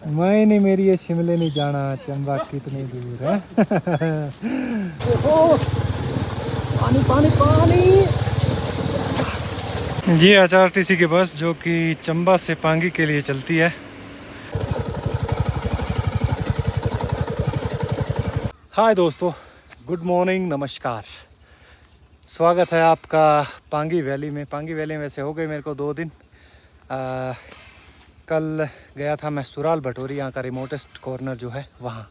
मैं नहीं, मेरी ये शिमले नहीं जाना, चंबा कितनी दूर है। ओहो, पानी पानी पानी। ये HRTC की बस जो कि चंबा से पांगी के लिए चलती है। हाय दोस्तों, गुड मॉर्निंग, नमस्कार। स्वागत है आपका पांगी वैली में। पांगी वैली में वैसे हो गए मेरे को 2 दिन। कल गया था मैं सुराल भटोरी, यहाँ का रिमोटेस्ट कॉर्नर जो है वहाँ।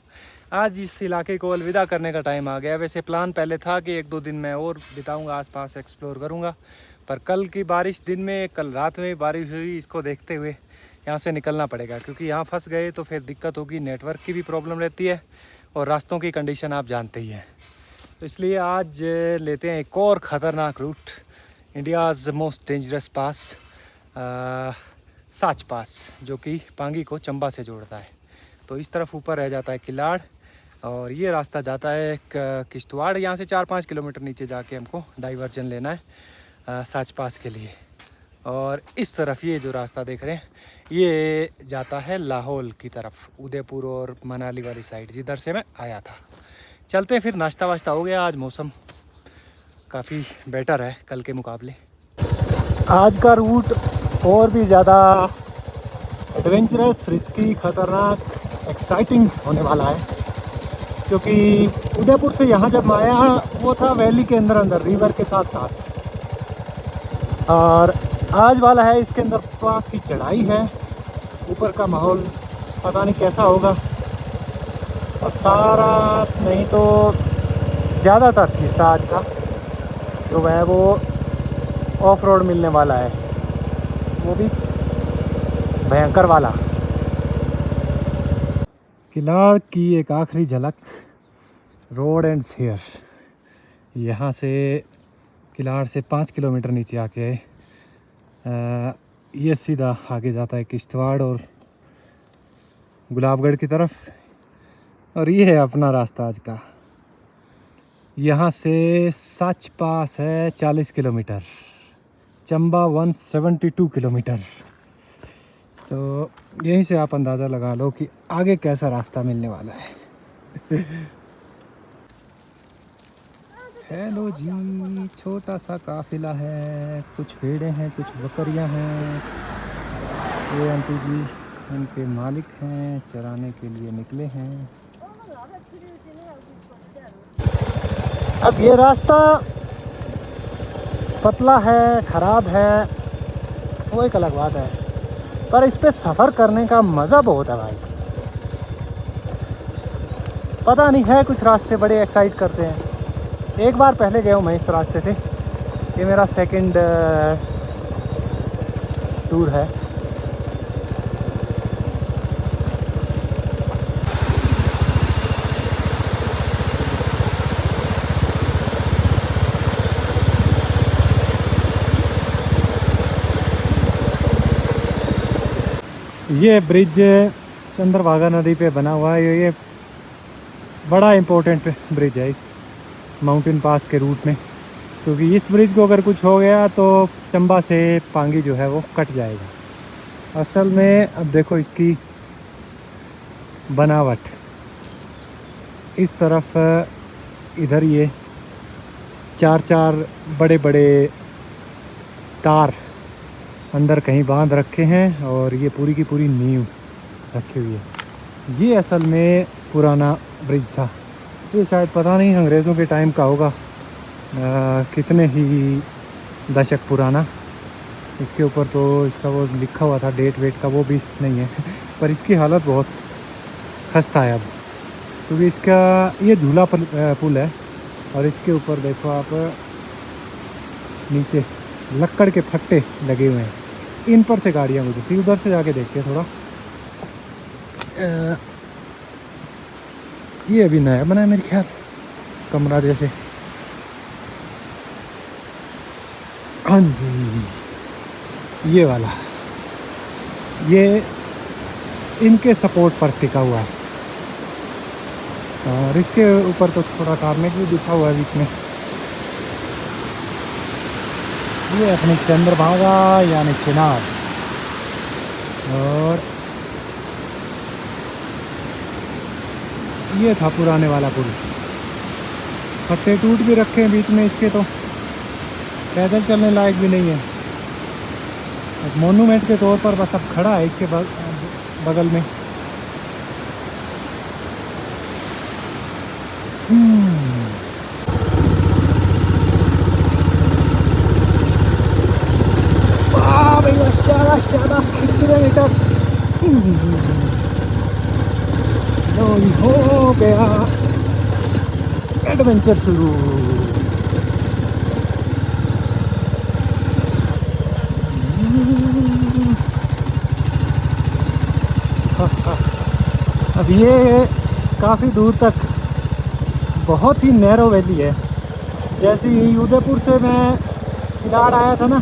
आज इस इलाके को अलविदा करने का टाइम आ गया। वैसे प्लान पहले था कि 1-2 दिन मैं और बिताऊंगा, आसपास एक्सप्लोर करूंगा, पर कल की बारिश, दिन में कल रात में बारिश हुई, इसको देखते हुए यहाँ से निकलना पड़ेगा, क्योंकि यहाँ फंस गए तो फिर दिक्कत होगी। नेटवर्क की भी प्रॉब्लम रहती है और रास्तों की कंडीशन आप जानते ही हैं। तो इसलिए आज लेते हैं एक और ख़तरनाक रूट, इंडियाज़ मोस्ट डेंजरस पास, साच पास, जो कि पांगी को चंबा से जोड़ता है। तो इस तरफ ऊपर रह जाता है किलाड़ और ये रास्ता जाता है किश्तवाड़। यहाँ से 4-5 किलोमीटर नीचे जाके हमको डाइवर्जन लेना है साच पास के लिए। और इस तरफ ये जो रास्ता देख रहे हैं ये जाता है लाहौल की तरफ, उदयपुर और मनाली वाली साइड, जिधर से मैं आया था। चलते हैं फिर। नाश्ता वाश्ता हो गया, आज मौसम काफ़ी बेटर है कल के मुकाबले। आज का रूट और भी ज़्यादा एडवेंचरस, रिस्की, ख़तरनाक, एक्साइटिंग होने वाला है, क्योंकि उदयपुर से यहाँ जब मैं आया वो था वैली के अंदर अंदर, रिवर के साथ साथ, और आज वाला है इसके अंदर पास की चढ़ाई है। ऊपर का माहौल पता नहीं कैसा होगा, और सारा नहीं तो ज़्यादातर हिस्सा आज का जो है वो ऑफ रोड मिलने वाला है, वो भी भयंकर वाला। किलाड़ की एक आखिरी झलक, रोड एंड्स हियर। यहाँ से किलाड़ से 5 किलोमीटर नीचे आके ये सीधा आगे जाता है किश्तवाड़ और गुलाबगढ़ की तरफ, और ये है अपना रास्ता आज का। यहाँ से साच पास है 40 किलोमीटर, चंबा 172 किलोमीटर। तो यहीं से आप अंदाज़ा लगा लो कि आगे कैसा रास्ता मिलने वाला है। हेलो जी, छोटा सा काफिला है, कुछ भेड़ें हैं, कुछ बकरियां हैं। ये आंटी जी इनके मालिक हैं, चराने के लिए निकले हैं। अब ये रास्ता पतला है, ख़राब है, वो एक अलग बात है, पर इस पे सफ़र करने का मज़ा बहुत है भाई। पता नहीं है, कुछ रास्ते बड़े एक्साइट करते हैं। एक बार पहले गया हूँ मैं इस रास्ते से, ये मेरा सेकंड टूर है। ये ब्रिज चंद्रभागा नदी पे बना हुआ है। ये बड़ा इम्पोर्टेंट ब्रिज है इस माउंटेन पास के रूट में, क्योंकि इस ब्रिज को अगर कुछ हो गया तो चंबा से पांगी जो है वो कट जाएगा। असल में अब देखो इसकी बनावट, इस तरफ इधर ये 4 बड़े बड़े तार अंदर कहीं बांध रखे हैं, और ये पूरी की पूरी नींव रखी हुई है। ये असल में पुराना ब्रिज था। ये शायद पता नहीं अंग्रेज़ों के टाइम का होगा, कितने ही दशक पुराना। इसके ऊपर तो इसका वो लिखा हुआ था, डेट वेट का वो भी नहीं है। पर इसकी हालत बहुत खस्ता है अब, क्योंकि इसका ये झूला पुल है, और इसके ऊपर देखो आप नीचे लक्कड़ के फट्टे लगे हुए हैं, इन पर से गाड़ियाँ गुजरती। उधर से जाके देखते हैं थोड़ा। ये अभी नया बना है मेरे ख्याल, कमरा जैसे। हाँ जी, ये वाला, ये इनके सपोर्ट पर टिका हुआ है, और इसके ऊपर तो थोड़ा कार्नेट भी बिछा हुआ है बीच में। ये अपनी चंद्रभागा यानी चिनाब, और ये था पुराने वाला पुल। पट्टे टूट भी रखे हैं बीच में इसके, तो पैदल चलने लायक भी नहीं है। एक मोनूमेंट के तौर पर बस अब खड़ा है इसके बगल में। वाह भैया, शाबाश शाबाश, खींच रहे मीटर। हो गया एडवेंचर शुरू। अब ये काफ़ी दूर तक बहुत ही नैरो वैली है। जैसे ही उदयपुर से मैं किलाड़ आया था ना,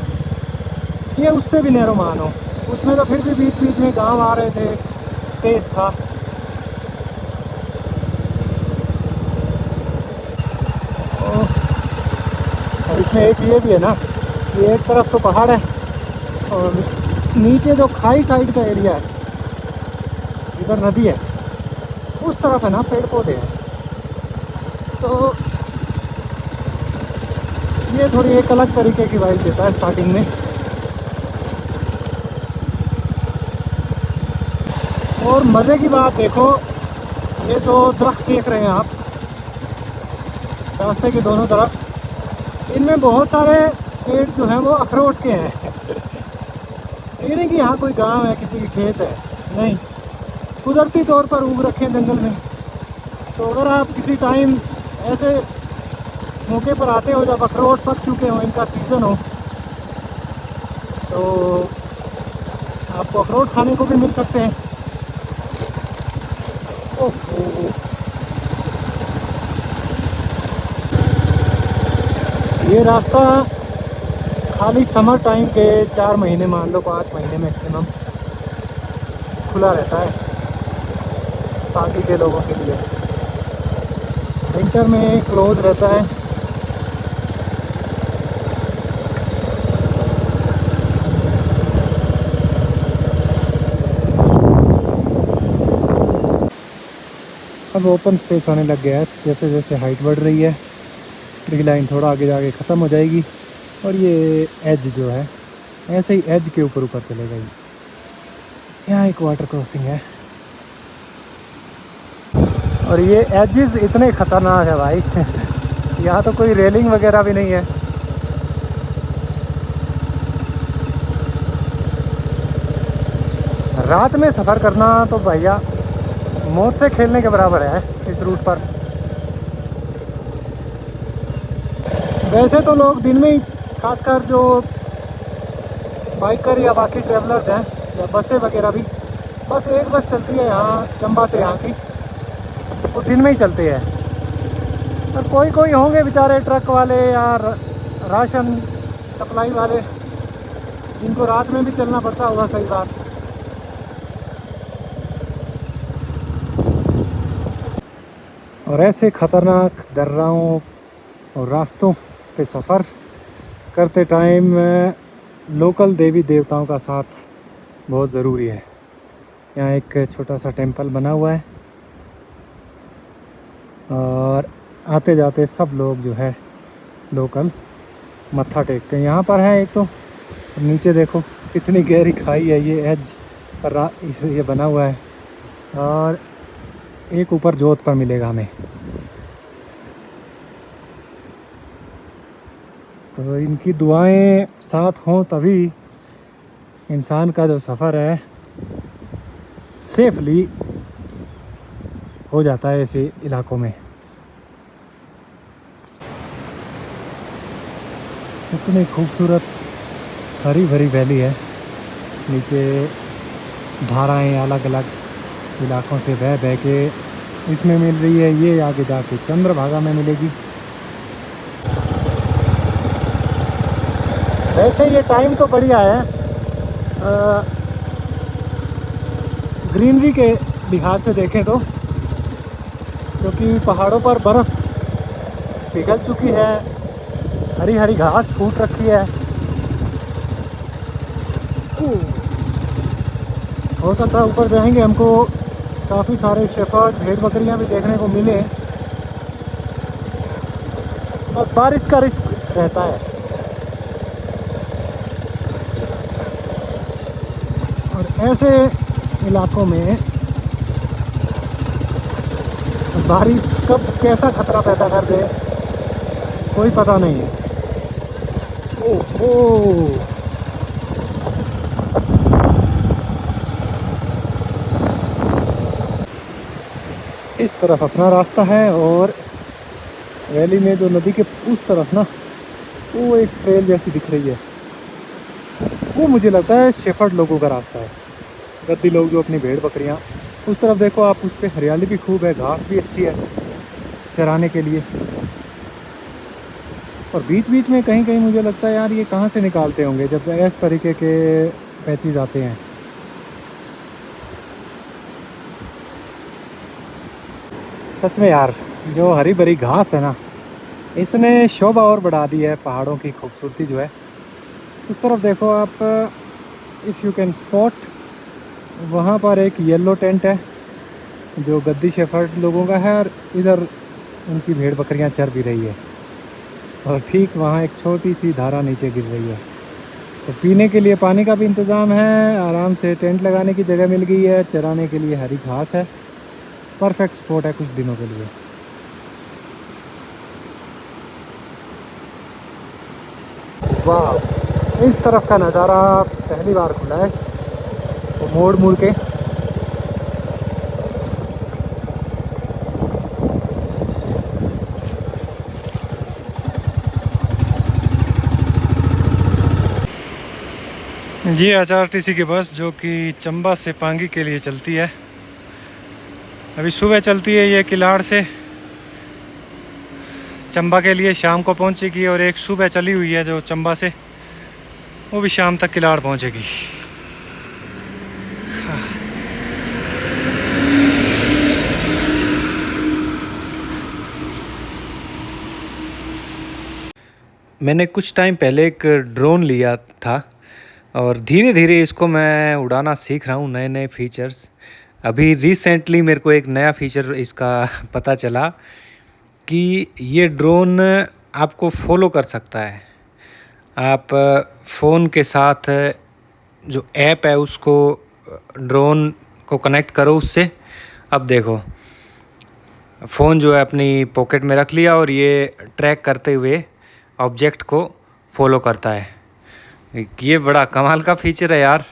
ये उससे भी नैरो मानो। उसमें तो फिर भी बीच बीच में गांव आ रहे थे, स्पेस था। और इसमें एक ये भी है ना, ये एक तरफ तो पहाड़ है और नीचे जो खाई साइड का एरिया है, इधर नदी है, उस तरफ है ना पेड़ पौधे हैं। तो ये थोड़ी एक अलग तरीके की वाइब देता है स्टार्टिंग में। और मज़े की बात देखो, ये जो दरख्त देख रहे हैं आप रास्ते के दोनों तरफ, इनमें बहुत सारे पेड़ जो हैं वो अखरोट के हैं। ये नहीं कि यहाँ कोई गांव है, किसी की खेत है, नहीं, कुदरती तौर पर उग रखे हैं जंगल में। तो अगर आप किसी टाइम ऐसे मौके पर आते हो जब अखरोट पक चुके हो, इनका सीज़न हो, तो आपको अखरोट खाने को भी मिल सकते हैं। ये रास्ता खाली समर टाइम के 4 महीने, मान लो 5 महीने मैक्सिमम खुला रहता है बाकी के लोगों के लिए। विंटर में क्लोज रहता है। अब ओपन स्पेस होने लग गया है। जैसे जैसे हाइट बढ़ रही है, ट्री लाइन थोड़ा आगे जाके ख़त्म हो जाएगी और ये एज जो है ऐसे ही एज के ऊपर ऊपर चले गई। यहाँ एक वाटर क्रॉसिंग है और ये एजेस इतने ख़तरनाक है भाई। यहाँ तो कोई रेलिंग वगैरह भी नहीं है। रात में सफ़र करना तो भैया मौत से खेलने के बराबर है इस रूट पर। वैसे तो लोग दिन में ही, खासकर जो बाइकर या बाकी ट्रैवलर्स हैं या बसें वगैरह भी, बस एक बस चलती है यहाँ चंबा से यहाँ की, वो दिन में ही चलती है। और कोई कोई होंगे बेचारे ट्रक वाले या राशन सप्लाई वाले, जिनको रात में भी चलना पड़ता होगा कई बार। और ऐसे ख़तरनाक दर्राओं और रास्तों पे सफ़र करते टाइम लोकल देवी देवताओं का साथ बहुत ज़रूरी है। यहाँ एक छोटा सा टेंपल बना हुआ है और आते जाते सब लोग जो है लोकल मत्था टेकते हैं। यहाँ पर है एक तो, नीचे देखो कितनी गहरी खाई है, ये एज पर इसे ये बना हुआ है। और एक ऊपर जोत पर मिलेगा हमें। तो इनकी दुआएं साथ हों तभी इंसान का जो सफ़र है सेफली हो जाता है ऐसे इलाकों में। इतनी खूबसूरत हरी भरी वैली है। नीचे धाराएं अलग अलग इलाकों से बह बह के इसमें मिल रही है, ये आगे जाके चंद्रभागा में मिलेगी। वैसे ये टाइम तो बढ़िया है ग्रीनरी के लिहाज से देखें तो, क्योंकि पहाड़ों पर बर्फ़ पिघल चुकी है, हरी हरी घास फूट रखी है। हो सकता है ऊपर जाएंगे हमको काफ़ी सारे शेफर्ड भेड़ बकरियां भी देखने को मिले। बस बारिश का रिस्क रहता है। और ऐसे इलाकों में बारिश कब कैसा खतरा पैदा कर दे कोई पता नहीं है। ओह, इस तरफ अपना रास्ता है और वैली में जो नदी के उस तरफ ना वो एक ट्रेल जैसी दिख रही है, वो मुझे लगता है शेफर्ड लोगों का रास्ता है। गद्दी लोग जो अपनी भेड़ बकरियां, उस तरफ देखो आप, उस पर हरियाली भी खूब है, घास भी अच्छी है चराने के लिए। और बीच बीच में कहीं कहीं मुझे लगता है यार ये कहाँ से निकालते होंगे जब इस तरीके के पैचेज आते हैं। सच में यार जो हरी भरी घास है ना, इसने शोभा और बढ़ा दी है पहाड़ों की खूबसूरती जो है। उस तरफ देखो आप, इफ़ यू कैन स्पॉट, वहाँ पर एक येलो टेंट है जो गद्दी शेफर्ड लोगों का है, और इधर उनकी भेड़ बकरियाँ चर भी रही है। और ठीक वहाँ एक छोटी सी धारा नीचे गिर रही है, तो पीने के लिए पानी का भी इंतज़ाम है, आराम से टेंट लगाने की जगह मिल गई है, चराने के लिए हरी घास है। परफेक्ट स्पॉट है कुछ दिनों के लिए। वाह, इस तरफ का नज़ारा पहली बार खुला है, तो मोड़ मुड़ के ये HRTC की बस जो कि चंबा से पांगी के लिए चलती है। अभी सुबह चलती है ये किलाड़ से चंबा के लिए, शाम को पहुंचेगी। और एक सुबह चली हुई है जो चंबा से, वो भी शाम तक किलाड़ पहुंचेगी। मैंने कुछ टाइम पहले एक ड्रोन लिया था और धीरे धीरे इसको मैं उड़ाना सीख रहा हूँ, नए नए फीचर्स। अभी रिसेंटली मेरे को एक नया फीचर इसका पता चला कि ये ड्रोन आपको फॉलो कर सकता है। आप फ़ोन के साथ जो ऐप है उसको, ड्रोन को कनेक्ट करो उससे। अब देखो, फ़ोन जो है अपनी पॉकेट में रख लिया और ये ट्रैक करते हुए ऑब्जेक्ट को फॉलो करता है। ये बड़ा कमाल का फीचर है यार,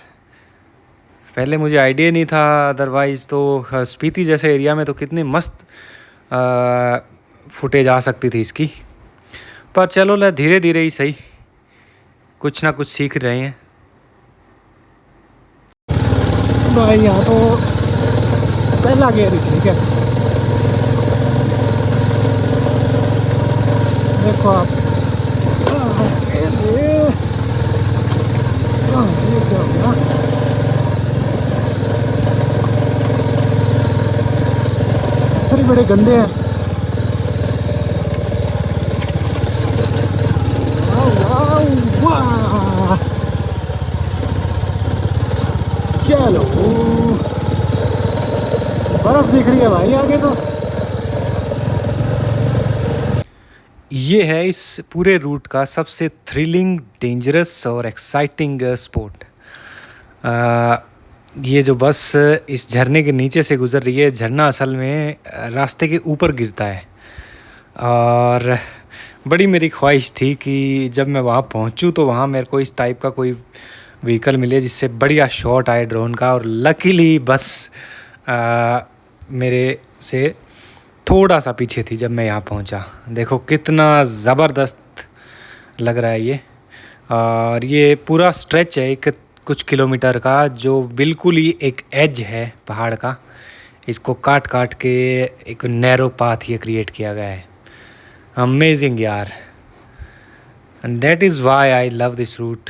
पहले मुझे आइडिया नहीं था। अदरवाइज़ तो स्पीति जैसे एरिया में तो कितनी मस्त फुटेज आ सकती थी इसकी। पर चलो ले, धीरे धीरे ही सही, कुछ ना कुछ सीख रहे हैं भाई। यहाँ तो पहला गियर ही ठीक है, देखो आप। ये क्या हो गया? पत्थर बड़े गंदे हैं। वाह, चलो बर्फ दिख रही है भाई आगे तो। ये है इस पूरे रूट का सबसे थ्रिलिंग, डेंजरस और एक्साइटिंग स्पॉट। ये जो बस इस झरने के नीचे से गुज़र रही है, झरना असल में रास्ते के ऊपर गिरता है। और बड़ी मेरी ख्वाहिश थी कि जब मैं वहाँ पहुँचूँ तो वहाँ मेरे को इस टाइप का कोई व्हीकल मिले जिससे बढ़िया शॉट आए ड्रोन का। और लकीली बस मेरे से थोड़ा सा पीछे थी जब मैं यहाँ पहुँचा। देखो कितना ज़बरदस्त लग रहा है ये। और ये पूरा स्ट्रेच है एक कुछ किलोमीटर का, जो बिल्कुल ही एक एज है पहाड़ का। इसको काट काट के एक नैरो पाथ ये क्रिएट किया गया है। अमेजिंग यार, and that is why I love this route.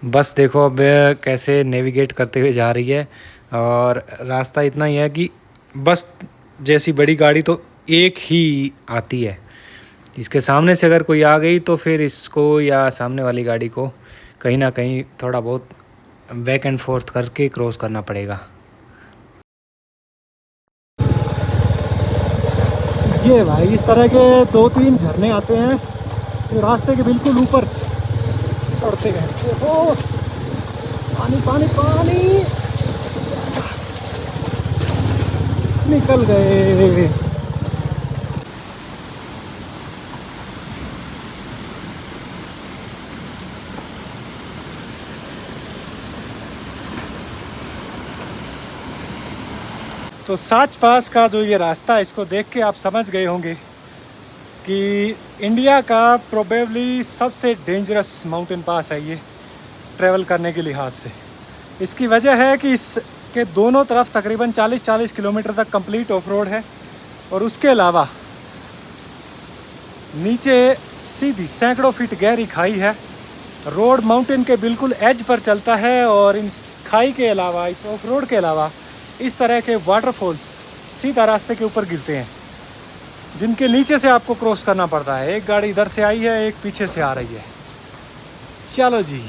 बस देखो अब कैसे नेविगेट करते हुए जा रही है। और रास्ता इतना ही है कि बस जैसी बड़ी गाड़ी तो एक ही आती है, इसके सामने से अगर कोई आ गई तो फिर इसको या सामने वाली गाड़ी को कहीं ना कहीं थोड़ा बहुत बैक एंड फोर्थ करके क्रॉस करना पड़ेगा। ये भाई इस तरह के 2-3 झरने आते हैं जो रास्ते के बिल्कुल ऊपर पड़ते हैं। ओहो, पानी पानी पानी, निकल गए। तो साच पास का जो ये रास्ता है, इसको देख के आप समझ गए होंगे कि इंडिया का प्रोबेबली सबसे डेंजरस माउंटेन पास है ये ट्रैवल करने के लिहाज से। इसकी वजह है कि इसके दोनों तरफ तकरीबन 40-40 किलोमीटर तक कंप्लीट ऑफ रोड है, और उसके अलावा नीचे सीधी सैकड़ों फीट गहरी खाई है। रोड माउंटेन के बिल्कुल एज पर चलता है, और इन खाई के अलावा, इस ऑफ रोड के अलावा, इस तरह के वाटरफॉल्स सीधा रास्ते के ऊपर गिरते हैं, जिनके नीचे से आपको क्रॉस करना पड़ता है। एक गाड़ी इधर से आई है, एक पीछे से आ रही है। चलो जी,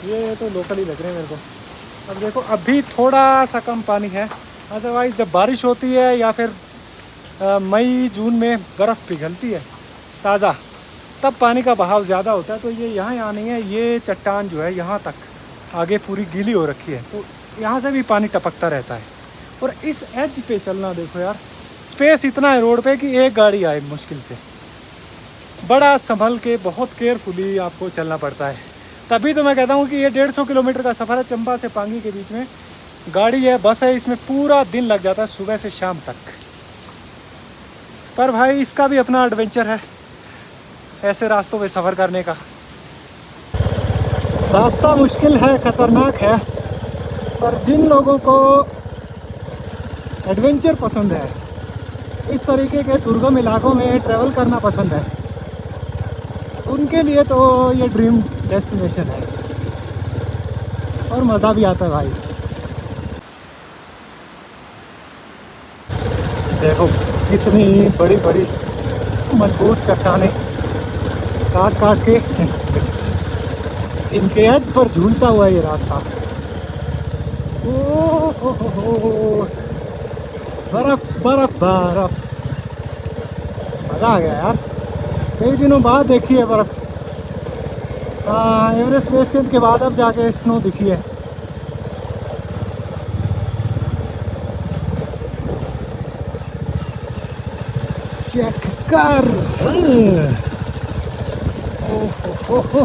ये तो लोकल ही लग रहे हैं मेरे को। अब देखो, अभी थोड़ा सा कम पानी है, अदरवाइज़ जब बारिश होती है या फिर मई जून में बर्फ़ पिघलती है ताज़ा, तब पानी का बहाव ज़्यादा होता है। तो ये यहाँ नहीं है, ये चट्टान जो है यहाँ तक आगे पूरी गीली हो रखी है, तो यहाँ से भी पानी टपकता रहता है। और इस एज पे चलना, देखो यार, स्पेस इतना है रोड पे कि एक गाड़ी आए मुश्किल से। बड़ा संभल के, बहुत केयरफुली आपको चलना पड़ता है। तभी तो मैं कहता हूँ कि ये 150 किलोमीटर का सफ़र है चंबा से पांगी के बीच में। गाड़ी है, बस है, इसमें पूरा दिन लग जाता है सुबह से शाम तक। पर भाई इसका भी अपना एडवेंचर है ऐसे रास्तों पे सफ़र करने का। रास्ता मुश्किल है, ख़तरनाक है, पर जिन लोगों को एडवेंचर पसंद है, इस तरीके के दुर्गम इलाकों में ट्रैवल करना पसंद है, उनके लिए तो ये ड्रीम डेस्टिनेशन है, और मज़ा भी आता है भाई। देखो कितनी बड़ी बड़ी मजबूत चट्टानें काट काट के इनके एज पर झूलता हुआ ये रास्ता। ओ बर्फ बर्फ बर्फ, मज़ा आ गया यार, कई दिनों बाद देखी है बर्फ। एवरेस्ट बेस कैंप के बाद अब जाके स्नो दिखी है। चेक कर, ओहो,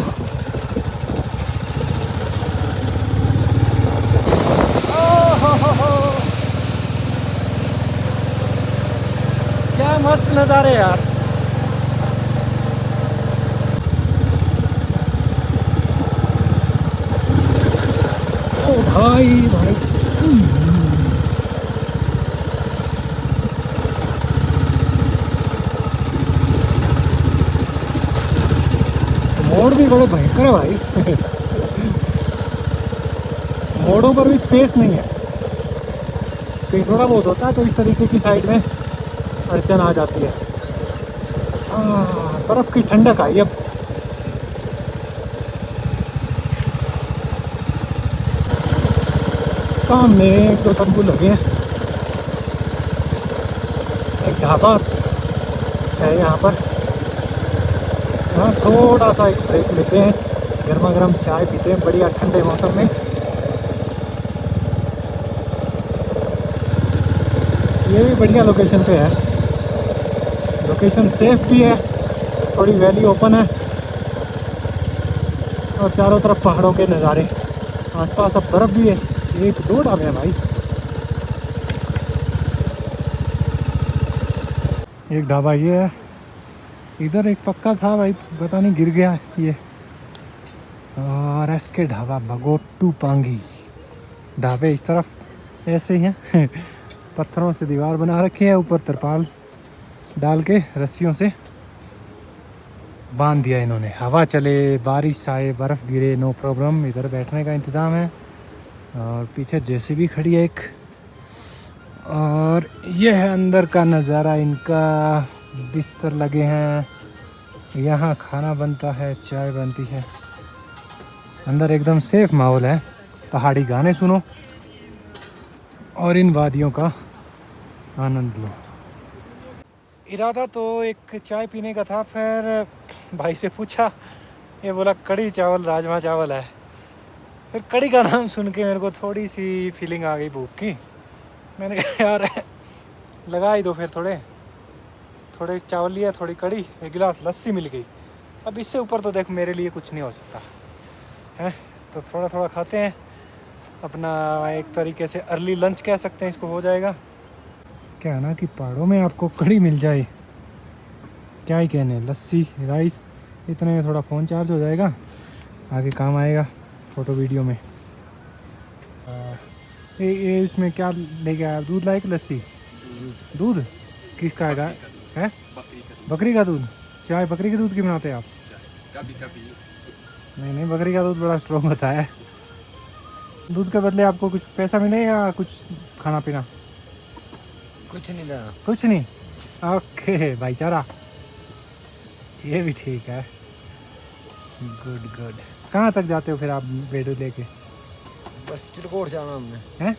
क्या मस्त नज़ारे यार। ओ भाई भाई, मोड़ भी बड़े भयंकर है भाई। मोड़ों पर भी स्पेस नहीं है, कहीं थोड़ा बहुत होता है तो इस तरीके की साइड में अड़चन आ जाती है। बर्फ़ की ठंडक आई अब। सामने 2 तंबू लगे हैं, एक ढाबा है यहाँ पर। हाँ, थोड़ा सा एक ब्रेक लेते हैं, गर्मा गर्म चाय पीते हैं बढ़िया ठंडे मौसम में। ये भी बढ़िया लोकेशन पे है, लोकेशन सेफ भी है, थोड़ी वैली ओपन है, और चारों तरफ पहाड़ों के नज़ारे, आसपास अब बर्फ़ भी है। 1-2 ढाबे हैं भाई। एक ढाबा ये है, इधर एक पक्का था भाई, पता नहीं गिर गया ये। और एसके ढाबा, भगोटू पांगी। ढाबे इस तरफ ऐसे ही हैं। पत्थरों से दीवार बना रखी है, ऊपर तिरपाल डाल के रस्सियों से बांध दिया इन्होंने। हवा चले, बारिश आए, बर्फ़ गिरे, नो प्रॉब्लम, इधर बैठने का इंतज़ाम है। और पीछे जेसीबी खड़ी है एक। और ये है अंदर का नज़ारा इनका, बिस्तर लगे हैं, यहाँ खाना बनता है, चाय बनती है, अंदर एकदम सेफ माहौल है। पहाड़ी गाने सुनो और इन वादियों का आनंद लो। इरादा तो एक चाय पीने का था, फिर भाई से पूछा, ये बोला कड़ी चावल राजमा चावल है। फिर कड़ी का नाम सुन के मेरे को थोड़ी सी फीलिंग आ गई भूख की। मैंने कहा यार लगा ही दो फिर थोड़े चावल लिया, थोड़ी कड़ी, एक गिलास लस्सी मिल गई। अब इससे ऊपर तो देख मेरे लिए कुछ नहीं हो सकता है, तो थोड़ा थोड़ा खाते हैं। अपना एक तरीके से अर्ली लंच कह सकते हैं इसको, हो जाएगा। क्या है ना कि पहाड़ों में आपको कड़ी मिल जाए, क्या ही कहने, लस्सी राइस, इतने में थोड़ा फ़ोन चार्ज हो जाएगा, आगे काम आएगा फ़ोटो वीडियो में। ये इसमें क्या लेके आया, दूध लाए कि लस्सी? दूध किसका है? बकरी का दूध। चाय बकरी के दूध की बनाते हैं आप? कभी कभी। नहीं, बकरी का दूध बड़ा स्ट्रॉन्ग होता है। दूध के बदले आपको कुछ पैसा मिले या कुछ खाना पीना? कुछ नहीं था। कुछ नहीं, ओके भाईचारा, ये भी ठीक है। गुड। कहाँ तक जाते हो फिर आप बेडू लेके? बस चिलकोट जाना हमने। हैं?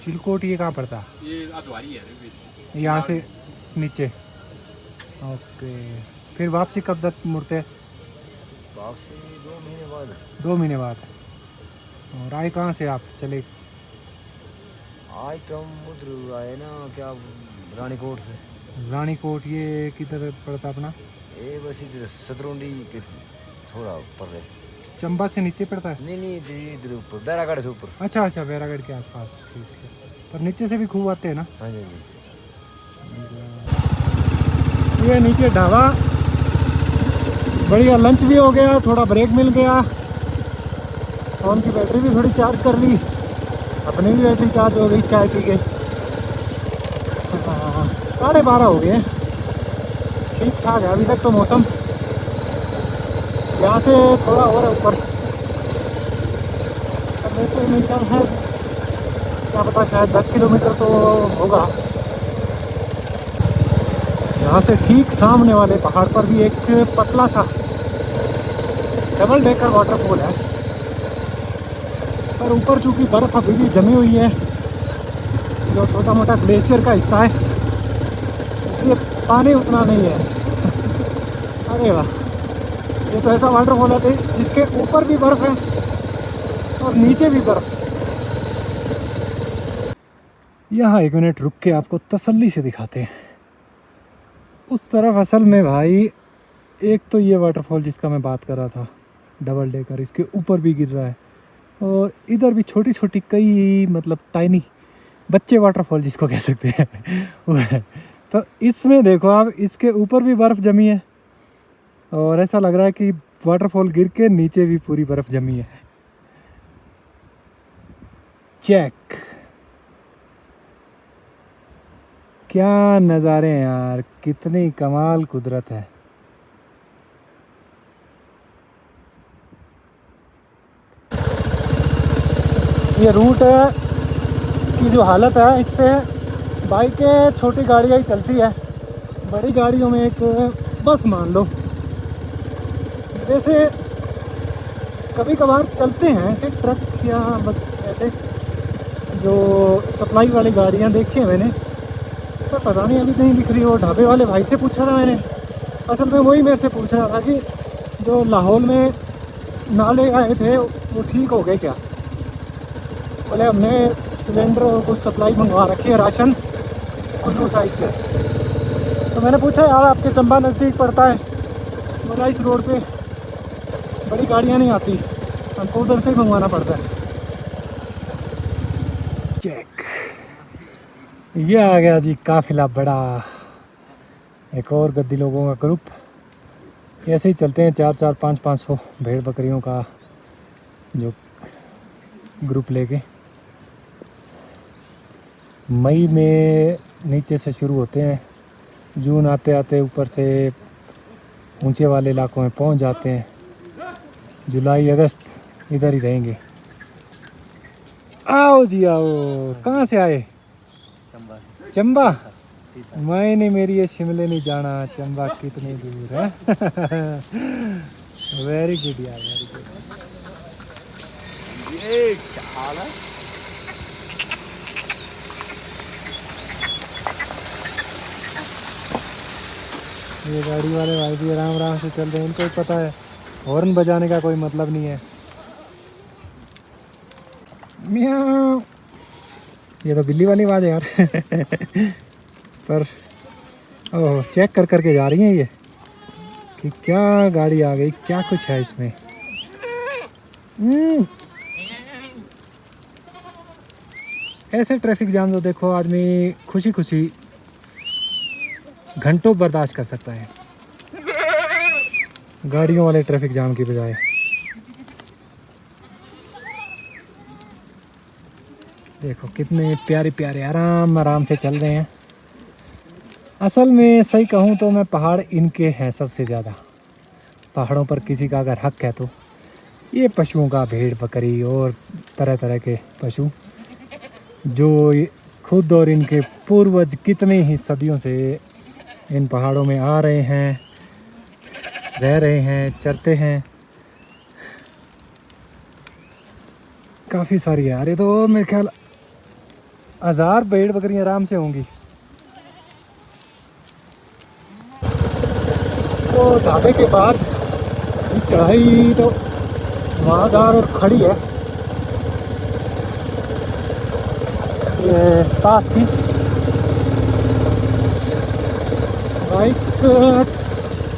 चिलकोट ये कहाँ पड़ता? ये अदवारी है यहाँ से नीचे। ओके, फिर वापसी कब तक मुड़ते? वापसी 2 महीने बाद। 2 महीने बाद। और आए कहाँ से आप चले? आज तो हम उधर आए ना, क्या रानीकोट से। रानीकोट ये किधर पड़ता अपना? ये बस इधर सतरुंडी के थोड़ा ऊपर है। चंबा से नीचे पड़ता है? नहीं इधर ऊपर, बैरागढ़ से ऊपर। अच्छा, बैरागढ़ के आसपास, ठीक है। पर नीचे से भी खूब आते हैं ना? हाँ जी। ये नीचे ढाबा, बढ़िया लंच भी हो गया, थोड़ा ब्रेक मिल गया, फ़ोन की बैटरी भी थोड़ी चार्ज कर ली, अपनी भी बैटरी चार्ज हो गई चाय पी के। 12:30 हो गए, ठीक ठाक है अभी तक तो मौसम। यहाँ से थोड़ा और ऊपर, वैसे मेरे ख्याल है, क्या पता, शायद 10 किलोमीटर तो होगा। यहाँ से ठीक सामने वाले पहाड़ पर भी एक पतला सा डबल डेकर वाटरफॉल है, पर ऊपर चूँकि बर्फ़ अभी भी जमी हुई है, जो छोटा मोटा ग्लेशियर का हिस्सा है, इसलिए पानी उतना नहीं है। अरे वाह, ये तो ऐसा वाटरफॉल है जिसके ऊपर भी बर्फ़ है और नीचे भी बर्फ़। यहाँ 1 मिनट रुक के आपको तसल्ली से दिखाते हैं। उस तरफ असल में भाई, एक तो ये वाटरफॉल जिसका मैं बात कर रहा था, डबल डेकर, इसके ऊपर भी गिर रहा है, और इधर भी छोटी छोटी कई, मतलब टाइनी बच्चे वाटरफॉल जिसको कह सकते हैं वो है। तो इसमें देखो आप, इसके ऊपर भी बर्फ़ जमी है और ऐसा लग रहा है कि वाटरफॉल गिर के नीचे भी पूरी बर्फ़ जमी है। चेक, क्या नज़ारे हैं यार, कितनी कमाल कुदरत है। ये रूट की जो हालत है, इस पे बाइकें, छोटी गाड़ियाँ ही चलती है, बड़ी गाड़ियों में एक बस मान लो। वैसे कभी कभार चलते हैं ऐसे ट्रक या ऐसे जो सप्लाई वाली गाड़ियाँ देखी हैं मैंने, तो पता नहीं अभी कहीं दिख रही हो। ढाबे वाले भाई से पूछा था मैंने, असल में वही मेरे से पूछ रहा था कि जो लाहौल में नाले आए थे वो ठीक हो गए क्या। बोले हमने सिलेंडर और कुछ सप्लाई मंगवा रखी है, राशन, कुल्लू साइड से। तो मैंने पूछा यार आपके चंबा नज़दीक पड़ता है? बोला इस रोड पे बड़ी गाड़ियाँ नहीं आती, हमको उधर से ही मंगवाना पड़ता है। चेक, ये आ गया जी काफिला बड़ा, एक और गद्दी लोगों का ग्रुप। ऐसे ही चलते हैं 400, 500 भेड़ बकरियों का जो ग्रुप लेके। मई में नीचे से शुरू होते हैं, जून आते आते ऊपर से ऊंचे वाले इलाकों में पहुंच जाते हैं, जुलाई अगस्त इधर ही रहेंगे। आओ जी आओ, कहाँ से आए? चंबा से। चंबा, मैंने मेरी ये शिमले नहीं जाना, चंबा कितनी दूर है। वेरी गुड यार, वेरी गुड। ये क्या हाल है? ये गाड़ी वाले भाई भी आराम आराम से चल रहे हैं, इनको भी पता है हॉर्न बजाने का कोई मतलब नहीं है। म्याऊं। ये तो बिल्ली वाली आवाज़ है यार। पर ओह, चेक कर करके जा रही हैं ये कि क्या गाड़ी आ गई, क्या कुछ है इसमें। ऐसे ट्रैफिक जाम तो देखो आदमी खुशी खुशी घंटों बर्दाश्त कर सकता है, गाड़ियों वाले ट्रैफिक जाम की बजाय। देखो कितने प्यारे प्यारे आराम आराम से चल रहे हैं। असल में सही कहूँ तो मैं पहाड़ इनके हैं सबसे ज़्यादा। पहाड़ों पर किसी का अगर हक है तो ये पशुओं का, भेड़ बकरी और तरह तरह के पशु जो खुद और इनके पूर्वज कितने ही सदियों से इन पहाड़ों में आ रहे हैं, रह रहे हैं, चरते हैं। काफ़ी सारी है यार, ये तो मेरे ख्याल 1000 भेड़ बकरियाँ आराम से होंगी। तो ढाबे के बाद चढ़ाई तो वहाँदार और खड़ी है ये पास की बाइक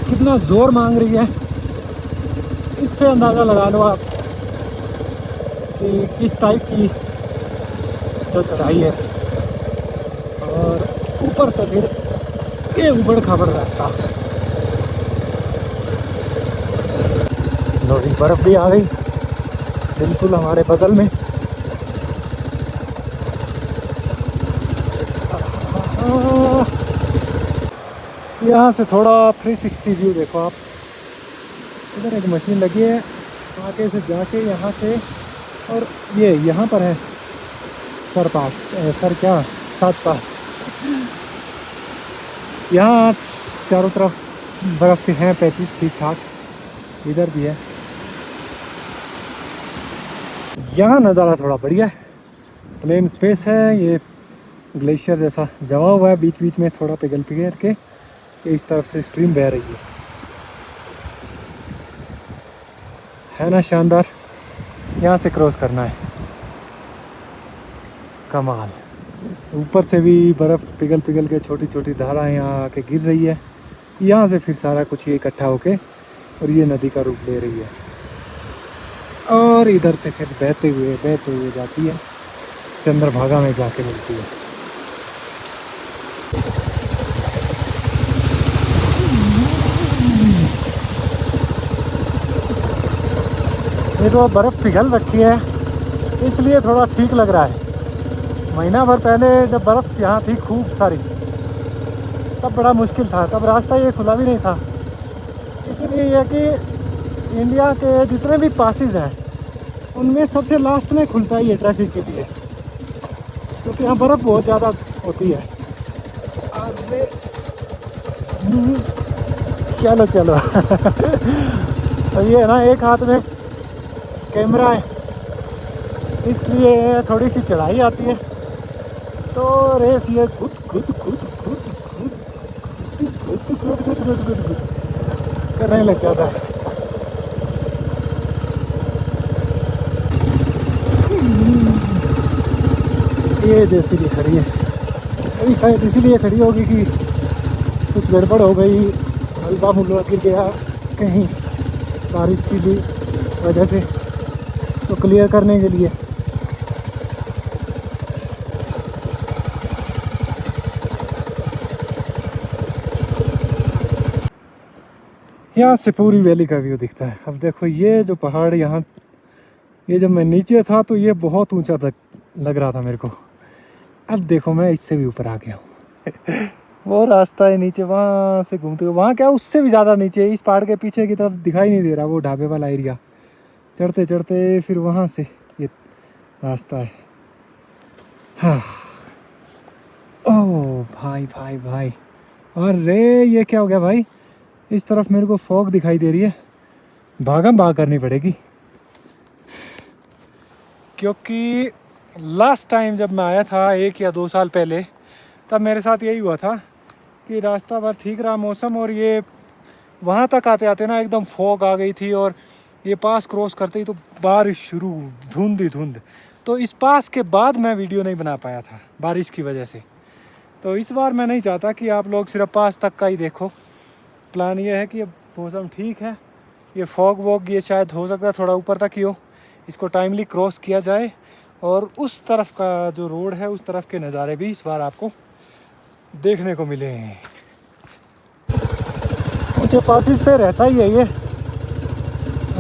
कितना ज़ोर मांग रही है, इससे अंदाज़ा लगा लो आप कि किस टाइप की जो चढ़ाई है। और ऊपर से फिर ये उबड़ खाबड़ रास्ता। लोही बर्फ़ भी आ गई बिल्कुल हमारे बगल में। यहाँ से थोड़ा 360 व्यू देखो आप। इधर एक मशीन लगी है, आगे से जाके यहाँ से, और ये यहाँ पर है सर पास, सर क्या, सात पास। यहाँ चारों तरफ बर्फ़ के हैं पैचेस ठीक ठाक, इधर भी है। यहाँ नज़ारा थोड़ा बढ़िया है, प्लेन स्पेस है, ये ग्लेशियर जैसा जमा हुआ है बीच बीच में थोड़ा पिघल पिघल के, इस तरफ से स्ट्रीम बह रही है ना शानदार। यहाँ से क्रॉस करना है, कमाल। ऊपर से भी बर्फ़ पिघल पिघल के छोटी छोटी धाराएँ यहाँ आके गिर रही है, यहाँ से फिर सारा कुछ ये इकट्ठा होके और ये नदी का रूप ले रही है, और इधर से फिर बहते हुए जाती है, चंद्रभागा में जाके मिलती है। ये तो बर्फ़ पिघल रखी है इसलिए थोड़ा ठीक लग रहा है। महीना भर पहले जब बर्फ़ यहाँ थी खूब सारी, तब बड़ा मुश्किल था, तब रास्ता ये खुला भी नहीं था। इसलिए यह कि इंडिया के जितने भी पासेस हैं उनमें सबसे लास्ट में खुलता ही है ट्रैफिक के लिए, क्योंकि यहाँ बर्फ़ बहुत ज़्यादा होती है। आगे चलो चलो। तो ये है ना, एक हाथ में कैमरा है इसलिए थोड़ी सी चढ़ाई आती है तो रेस ये खुद करने लग जाता है। ये जैसी भी खड़ी है, अभी शायद इसीलिए खड़ी होगी कि कुछ गड़बड़ हो गई, मलबा मुलबा गिर गया कहीं बारिश की भी वजह से, तो क्लियर करने के लिए। यहाँ से पूरी वैली का व्यू दिखता है। अब देखो ये जो पहाड़ यहाँ, ये जब मैं नीचे था तो ये बहुत ऊंचा तक लग रहा था मेरे को, अब देखो मैं इससे भी ऊपर आ गया हूँ। वो रास्ता है नीचे, वहाँ से घूमते हुए, वहाँ क्या उससे भी ज़्यादा नीचे, इस पहाड़ के पीछे की तरफ दिखाई नहीं दे रहा वो ढाबे वाला एरिया। चढ़ते चढ़ते फिर वहाँ से ये रास्ता है। हाँ, ओह भाई भाई भाई, अरे ये क्या हो गया भाई, इस तरफ मेरे को फॉग दिखाई दे रही है, भागम भाग करनी पड़ेगी। क्योंकि लास्ट टाइम जब मैं आया था 1 या 2 साल पहले, तब मेरे साथ यही हुआ था कि रास्ता भर ठीक रहा मौसम, और ये वहाँ तक आते आते ना एकदम फॉग आ गई थी, और ये पास क्रॉस करते ही तो बारिश शुरू, धुंध ही धुंध। तो इस पास के बाद मैं वीडियो नहीं बना पाया था बारिश की वजह से। तो इस बार मैं नहीं चाहता कि आप लोग सिर्फ पास तक का ही देखो। प्लान ये है कि अब मौसम ठीक है, ये फॉग वॉग ये शायद हो सकता है थोड़ा ऊपर तक ही हो, इसको टाइमली क्रॉस किया जाए, और उस तरफ का जो रोड है उस तरफ के नज़ारे भी इस बार आपको देखने को मिले। मुझे पासिस पे रहता ही है ये,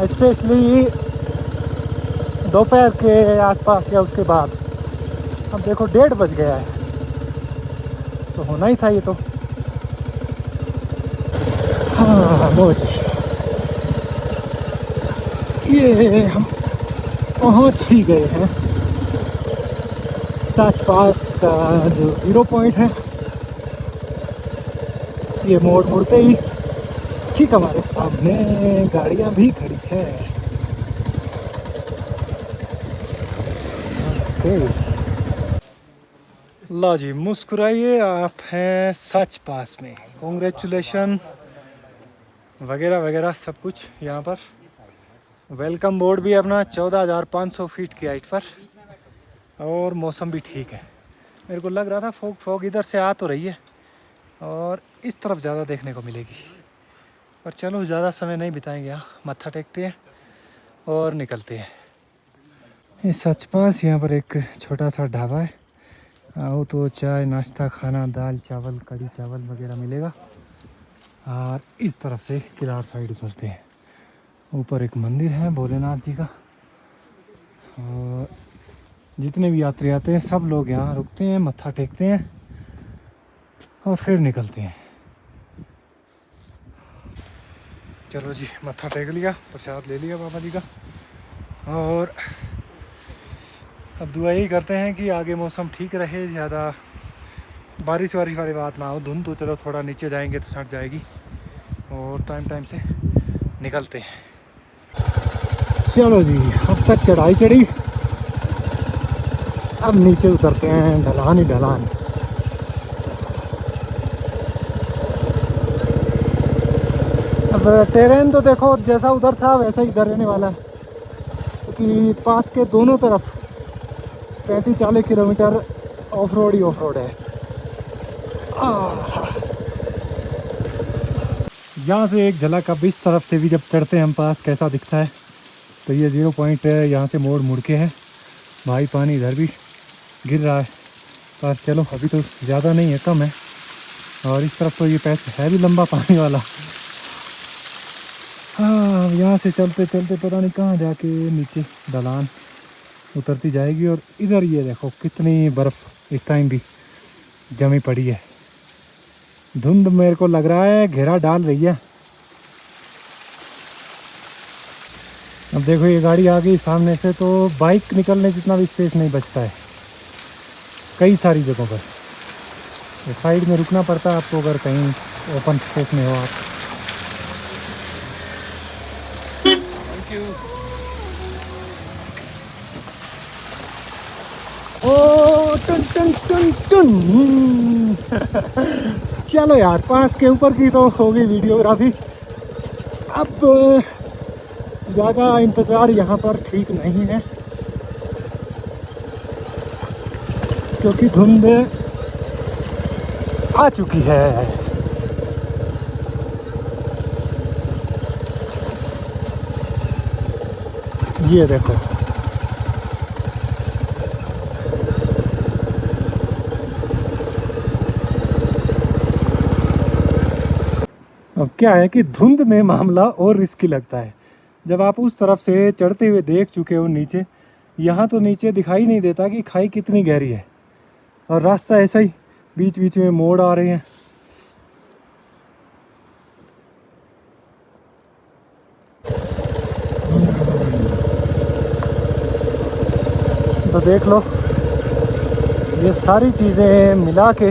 स्पेशली दोपहर के आसपास या उसके बाद। अब देखो 1:30 बज गया है, तो होना ही था ये तो। हाँ मौज, ये हम पहुंच ही गए हैं सच पास का जो 0 पॉइंट है। ये मोड़ मुड़ते ही ठीक हमारे सामने गाड़ियां भी खड़ी है। ओके, लो जी मुस्कुराइए, आप हैं सच पास में, कॉन्ग्रेचुलेशन वगैरह वगैरह सब कुछ यहाँ पर। वेलकम बोर्ड भी अपना 14,500 फीट की हाइट पर, और मौसम भी ठीक है। मेरे को लग रहा था फॉग फॉग इधर से आ तो रही है और इस तरफ ज़्यादा देखने को मिलेगी, पर चलो ज़्यादा समय नहीं बिताएंगे यहाँ, मत्था टेकते हैं और निकलते हैं। इस सच पास यहाँ पर एक छोटा सा ढाबा है, आओ तो चाय नाश्ता खाना, दाल चावल कढ़ी चावल वगैरह मिलेगा। और इस तरफ से किरार साइड उतरते हैं, ऊपर एक मंदिर है भोलेनाथ जी का, और जितने भी यात्री आते हैं सब लोग यहाँ रुकते हैं, मत्था टेकते हैं और फिर निकलते हैं। चलो जी, मत्था टेक लिया, प्रसाद ले लिया बाबा जी का, और अब दुआ यही करते हैं कि आगे मौसम ठीक रहे, ज़्यादा बारिश वारिश वाली बात ना हो। धुंध तो चलो थोड़ा नीचे जाएंगे तो छट जाएगी, और टाइम टाइम से निकलते हैं। चलो जी, अब तक चढ़ाई चढ़ी, अब नीचे उतरते हैं, ढलान ही ढलान। अब टेरेन तो देखो जैसा उधर था वैसा ही इधर रहने वाला है, क्योंकि पास के दोनों तरफ 35-40 kilometre of road he of road है। यहाँ से एक झलक, अब इस तरफ से भी जब चढ़ते हैं हम पास कैसा दिखता है। तो ये 0 पॉइंट है, यहाँ से मोड़ मुड़ के है भाई, पानी इधर भी गिर रहा है, पर चलो अभी तो ज़्यादा नहीं है, कम है। और इस तरफ तो ये पैच है भी लंबा पानी वाला। हाँ, यहाँ से चलते चलते पता नहीं कहाँ जाके नीचे ढलान उतरती जाएगी, और इधर ये देखो कितनी बर्फ़ इस टाइम भी जमी पड़ी है। धुंध मेरे को लग रहा है घेरा डाल रही है। अब देखो ये गाड़ी आ गई सामने से, तो बाइक निकलने जितना भी स्पेस नहीं बचता है कई सारी जगहों पर, तो साइड में रुकना पड़ता है आपको अगर कहीं ओपन स्पेस में हो आप। Thank you. ओ टन टन टन टन। चलो यार, पास के ऊपर की तो हो गई वीडियोग्राफी, अब ज़्यादा इंतज़ार यहाँ पर ठीक नहीं है, क्योंकि धुंध आ चुकी है। ये देखो, अब क्या है कि धुंध में मामला और रिस्की लगता है। जब आप उस तरफ से चढ़ते हुए देख चुके हो नीचे, यहाँ तो नीचे दिखाई नहीं देता कि खाई कितनी गहरी है, और रास्ता ऐसा ही बीच बीच में मोड़ आ रहे हैं। तो देख लो, ये सारी चीज़ें मिला के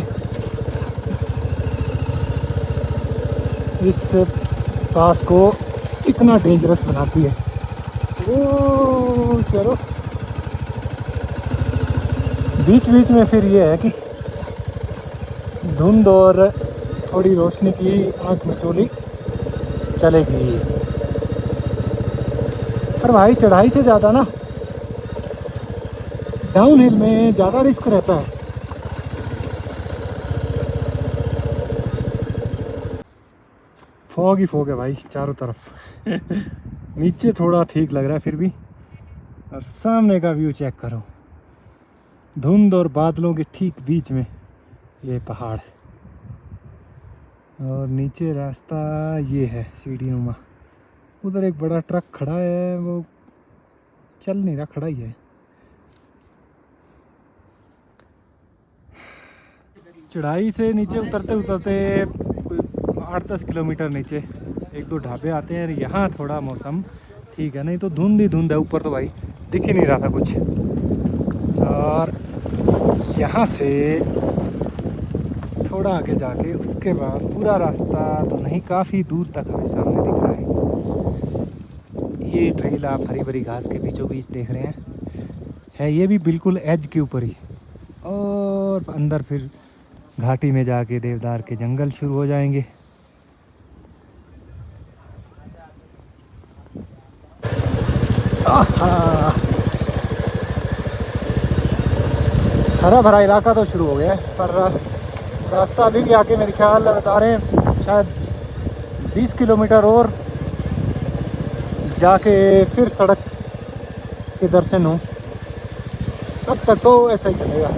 इस पास को इतना डेंजरस बनाती है। ओ चलो, बीच बीच में फिर ये है कि धुंध और थोड़ी रोशनी की आंख मिचोली चलेगी। पर भाई चढ़ाई से ज़्यादा ना डाउन हिल में ज़्यादा रिस्क रहता है। फॉग ही फॉग है भाई चारों तरफ। नीचे थोड़ा ठीक लग रहा है फिर भी, और सामने का व्यू चेक करो, धुंध और बादलों के ठीक बीच में ये पहाड़, और नीचे रास्ता ये है सीढ़ी नुमा। उधर एक बड़ा ट्रक खड़ा है, वो चल नहीं रहा, खड़ा ही है। चढ़ाई से नीचे उतरते उतरते 8-10 किलोमीटर नीचे एक दो ढाबे आते हैं। यहाँ थोड़ा मौसम ठीक है, नहीं तो धुंध ही धुंध है। ऊपर तो भाई दिख ही नहीं रहा था कुछ। और यहाँ से थोड़ा आगे जाके उसके बाद पूरा रास्ता तो नहीं, काफ़ी दूर तक हमें सामने दिख रहा है। ये ट्रेल आप हरी भरी घास के बीचों बीच देख रहे हैं, ये भी बिल्कुल एज के ऊपर ही। और अंदर फिर घाटी में जाके देवदार के जंगल शुरू हो जाएंगे। हरा भरा इलाका तो शुरू हो गया है, पर रास्ता अभी भी आगे मेरे ख्याल बता रहे हैं शायद 20 किलोमीटर और जाके फिर सड़क के दर्शन हो, तब तक तो ऐसा ही चलेगा।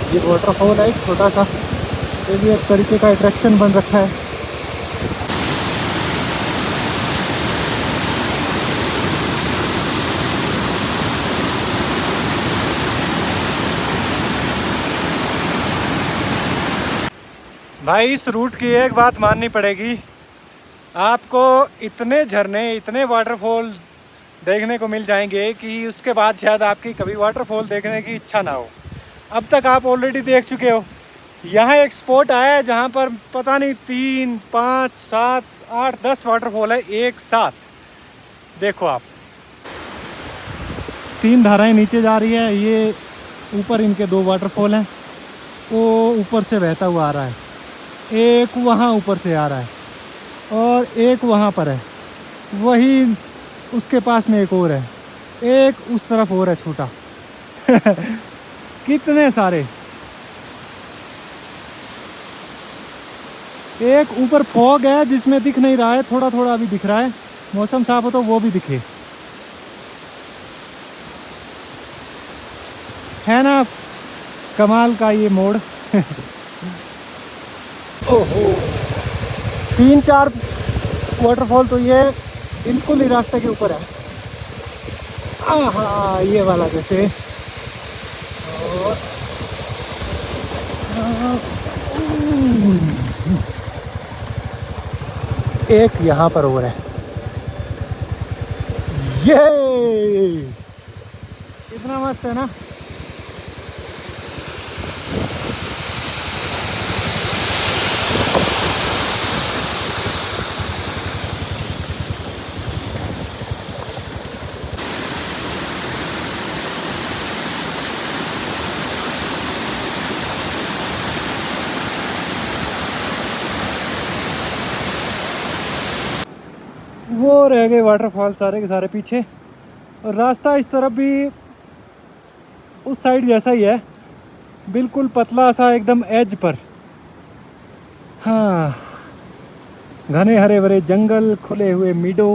ये वाटरफॉल है एक छोटा सा, ये भी एक तरीके का अट्रैक्शन बन रखा है। भाई इस रूट की एक बात माननी पड़ेगी, आपको इतने झरने, इतने वाटरफॉल देखने को मिल जाएंगे कि उसके बाद शायद आपकी कभी वाटरफॉल देखने की इच्छा ना हो। अब तक आप ऑलरेडी देख चुके हो। यहाँ एक स्पॉट आया है जहाँ पर पता नहीं 3, 5, 7, 8, 10 वाटरफॉल है एक साथ। देखो आप, 3 धाराएं नीचे जा रही है, ये ऊपर इनके 2 वाटरफॉल हैं, वो ऊपर से बहता हुआ आ रहा है, एक वहाँ ऊपर से आ रहा है, और एक वहाँ पर है, वही उसके पास में एक और है, एक उस तरफ और है छोटा। कितने सारे। एक ऊपर फॉग है जिसमें दिख नहीं रहा है, थोड़ा थोड़ा अभी दिख रहा है, मौसम साफ हो तो वो भी दिखे, है ना कमाल का ये मोड़। ओहो, 3-4 वाटरफॉल तो ये बिल्कुल ही रास्ते के ऊपर है। हाँ, ये वाला जैसे, और एक यहाँ पर और है। ये कितना मस्त है ना। वो रह गए वाटरफॉल सारे के सारे पीछे, और रास्ता इस तरफ भी उस साइड जैसा ही है, बिल्कुल पतला सा एकदम एज पर। हाँ, घने हरे भरे जंगल, खुले हुए मीडो।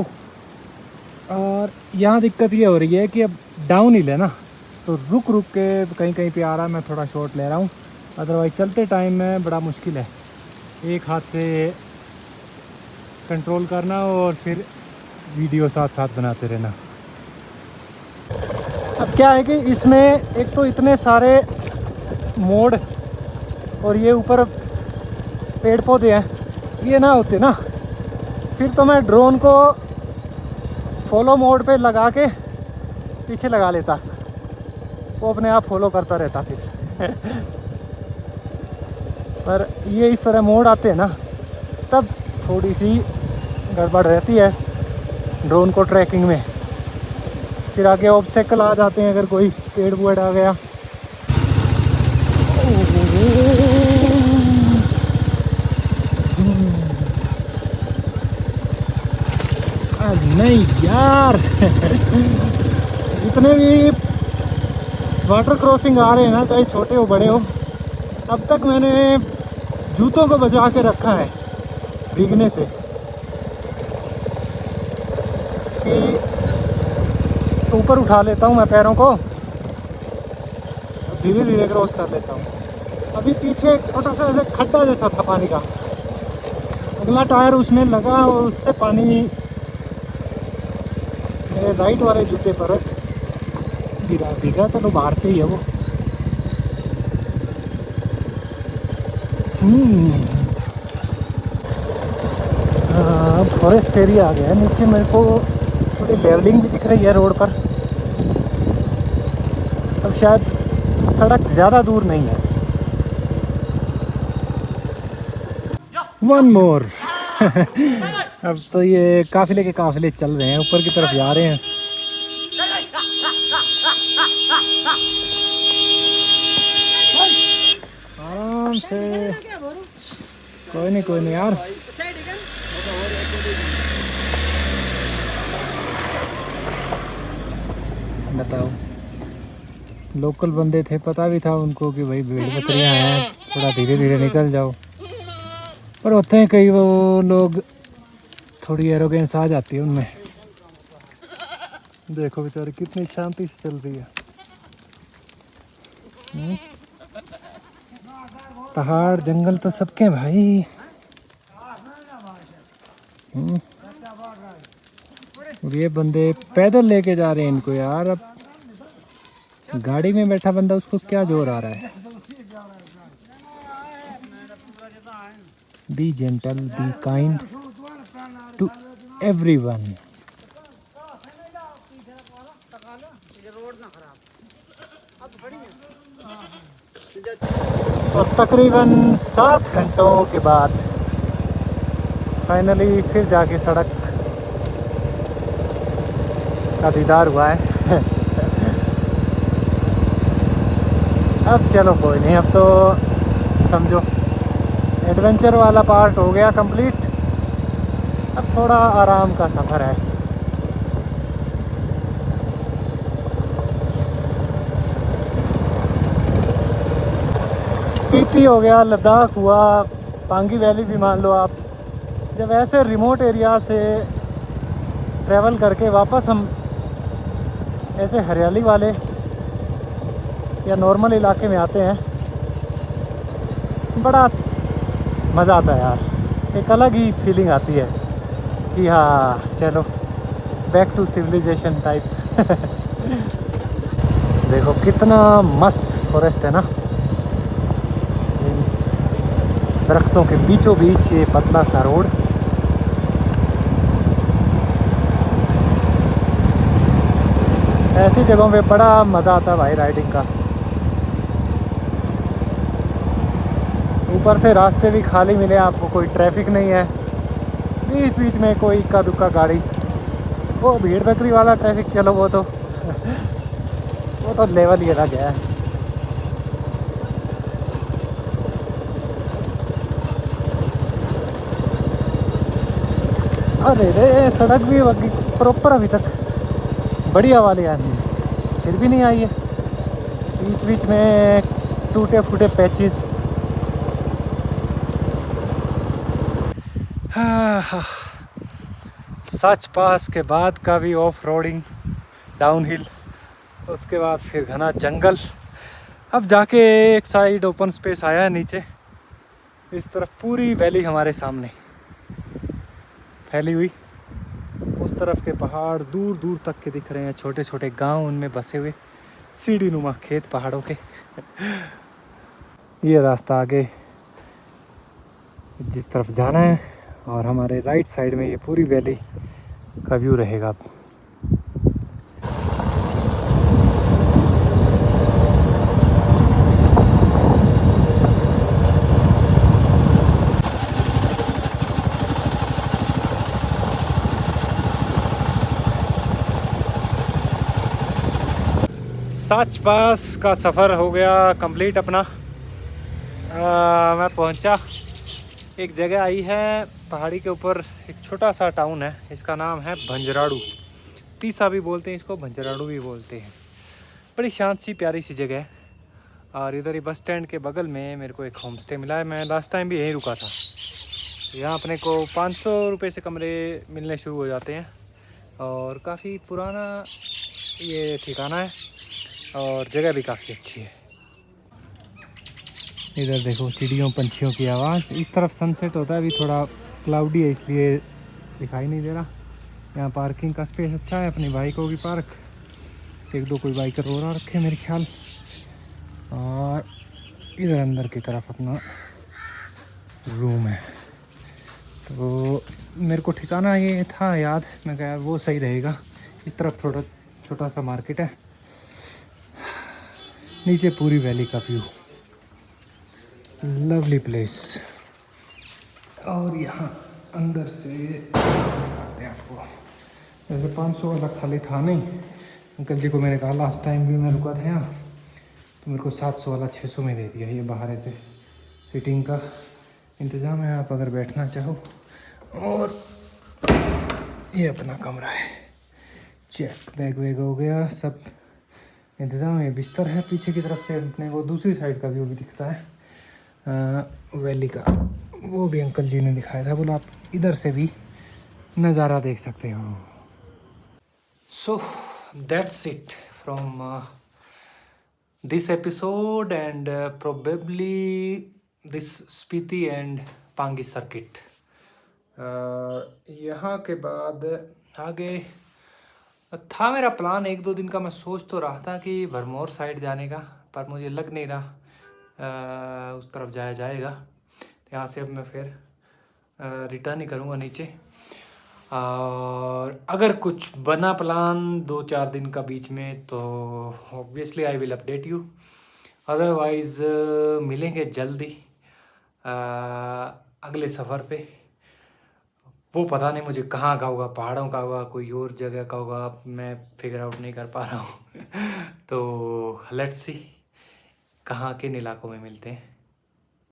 और यहाँ दिक्कत ये हो रही है कि अब डाउन हिल है ना, तो रुक रुक के कहीं कहीं पे आ रहा है। मैं थोड़ा शॉट ले रहा हूँ, अदरवाइज चलते टाइम में बड़ा मुश्किल है, एक हाथ से कंट्रोल करना और फिर वीडियो साथ साथ बनाते रहना। अब क्या है कि इसमें एक तो इतने सारे मोड़ और ये ऊपर पेड़ पौधे हैं, ये ना होते ना फिर तो मैं ड्रोन को फॉलो मोड पे लगा के पीछे लगा लेता, वो अपने आप फॉलो करता रहता फिर। पर ये इस तरह मोड आते हैं ना, तब थोड़ी सी गड़बड़ रहती है ड्रोन को ट्रैकिंग में। फिर आगे ऑब्स्टेकल आ जाते हैं, अगर कोई पेड़ वेड़ आ गया। नहीं यार, जितने भी वाटर क्रॉसिंग आ रहे हैं ना, चाहे छोटे हो बड़े हो, अब तक मैंने जूतों को बचा के रखा है भीगने से, कि ऊपर उठा लेता हूँ मैं पैरों को, धीरे धीरे क्रॉस कर लेता हूँ। अभी पीछे एक छोटा सा ऐसे खड्डा जैसा था पानी का, अगला टायर उसमें लगा और उससे पानी मेरे राइट वाले जूते पर गिरा, भीगा। चलो बाहर से ही है वो। फॉरेस्ट एरिया आ गया है नीचे। मेरे को थोड़ी लेवलिंग भी दिख रही है रोड पर। अब शायद सड़क ज़्यादा दूर नहीं है। One more. अब तो ये काफिले के काफिले चल रहे हैं, ऊपर की तरफ जा रहे हैं। आराम से, कोई नहीं यार। बताओ, लोकल बंदे थे, पता भी था उनको कि भाई भेड़ बकरियां हैं, थोड़ा धीरे धीरे निकल जाओ। पर होते हैं कई वो लोग, थोड़ी एरोगेंस आ जाती है उनमें। देखो बेचारे कितनी शांति से चल रही है। पहाड़ जंगल तो सबके भाई। ये बंदे पैदल लेके जा रहे हैं इनको यार। अब गाड़ी में बैठा बंदा, उसको क्या जोर आ रहा है। Be gentle, be kind to everyone. और तकरीबन 7 घंटों के बाद फाइनली फिर जाके सड़क का दीदार हुआ है। अब चलो कोई नहीं, अब तो समझो एडवेंचर वाला पार्ट हो गया कंप्लीट। अब थोड़ा आराम का सफ़र है। स्पीति हो गया, लद्दाख हुआ, पांगी वैली भी मान लो आप। जब ऐसे रिमोट एरिया से ट्रैवल करके वापस हम ऐसे हरियाली वाले या नॉर्मल इलाके में आते हैं, बड़ा मज़ा आता है यार। एक अलग ही फीलिंग आती है कि हाँ चलो बैक टू सिविलाइजेशन टाइप। देखो कितना मस्त फॉरेस्ट है ना, दरख्तों के बीचों बीच ये पतला सा रोड। ऐसी जगहों पे बड़ा मज़ा आता है भाई राइडिंग का। ऊपर से रास्ते भी खाली मिले आपको, कोई ट्रैफिक नहीं है, बीच बीच में कोई इक्का दुक्का गाड़ी। वो भीड़ बकरी वाला ट्रैफिक, चलो वो तो वो तो लेवल ही अलग है। अरे रे, सड़क भी प्रॉपर अभी तक बढ़िया वाली आई है, फिर भी नहीं आई है। बीच बीच में टूटे फूटे पैचेस। सच पास के बाद का भी ऑफ रोडिंग डाउन हिल, तो उसके बाद फिर घना जंगल। अब जाके एक साइड ओपन स्पेस आया है नीचे। इस तरफ पूरी वैली हमारे सामने फैली हुई। उस तरफ के पहाड़ दूर दूर तक के दिख रहे हैं, छोटे छोटे गांव उनमें बसे हुए, सीढ़ी नुमा खेत पहाड़ों के। ये रास्ता आगे जिस तरफ जाना है, और हमारे राइट साइड में ये पूरी वैली का व्यू रहेगा। साच पास का सफ़र हो गया कंप्लीट अपना। मैं पहुंचा, एक जगह आई है पहाड़ी के ऊपर, एक छोटा सा टाउन है, इसका नाम है भंजराड़ू। तीसा भी बोलते हैं इसको, भंजराड़ू भी बोलते हैं। बड़ी शांत सी प्यारी सी जगह है। और इधर ही बस स्टैंड के बगल में मेरे को एक होम स्टे मिला है। मैं लास्ट टाइम भी यहीं रुका था। यहाँ अपने को 500 रुपये से कमरे मिलने शुरू हो जाते हैं। और काफ़ी पुराना ये ठिकाना है और जगह भी काफ़ी अच्छी है। इधर देखो चिड़ियों पंछियों की आवाज़। इस तरफ सनसेट होता है, अभी थोड़ा क्लाउडी है इसलिए दिखाई नहीं दे रहा। यहाँ पार्किंग का स्पेस अच्छा है, अपनी बाइक होगी पार्क। एक दो कोई बाइकर रो रहा रखे मेरे ख्याल। और इधर अंदर की तरफ अपना रूम है। तो मेरे को ठिकाना ये था याद, मैं कहा यार वो सही रहेगा। इस तरफ थोड़ा छोटा सा मार्केट है, नीचे पूरी वैली का व्यू, लवली प्लेस। और यहाँ अंदर से दिखाते हैं आपको। जैसे 500 वाला खाली था नहीं, अंकल जी को मैंने कहा लास्ट टाइम भी मैं रुका था यहाँ, तो मेरे को 700 वाला 600 में दे दिया। ये बाहर ऐसे सीटिंग का इंतज़ाम है, आप अगर बैठना चाहो। और ये अपना कमरा है, चेक बैग वैग हो गया, सब इंतज़ाम है। बिस्तर है पीछे की तरफ से, अपने को दूसरी साइड का व्यू भी दिखता है वैली का। वो भी अंकल जी ने दिखाया था, बोला आप इधर से भी नज़ारा देख सकते हो। So that's it from this episode and probably this Spiti and Pangi circuit. यहाँ के बाद आगे था मेरा प्लान 1-2 दिन का। मैं सोच तो रहा था कि भरमौर साइड जाने का, पर मुझे लग नहीं रहा उस तरफ जाया जाएगा। तो यहाँ से अब मैं फिर रिटर्न ही करूँगा नीचे। और अगर कुछ बना प्लान 2-4 दिन का बीच में तो obviously I will update you. Otherwise मिलेंगे जल्दी अगले सफ़र पे। वो पता नहीं मुझे कहाँ का होगा, पहाड़ों का होगा, कोई और जगह का होगा, मैं फिगर आउट नहीं कर पा रहा हूँ। तो लेट्स सी कहाँ किन इलाकों में मिलते हैं।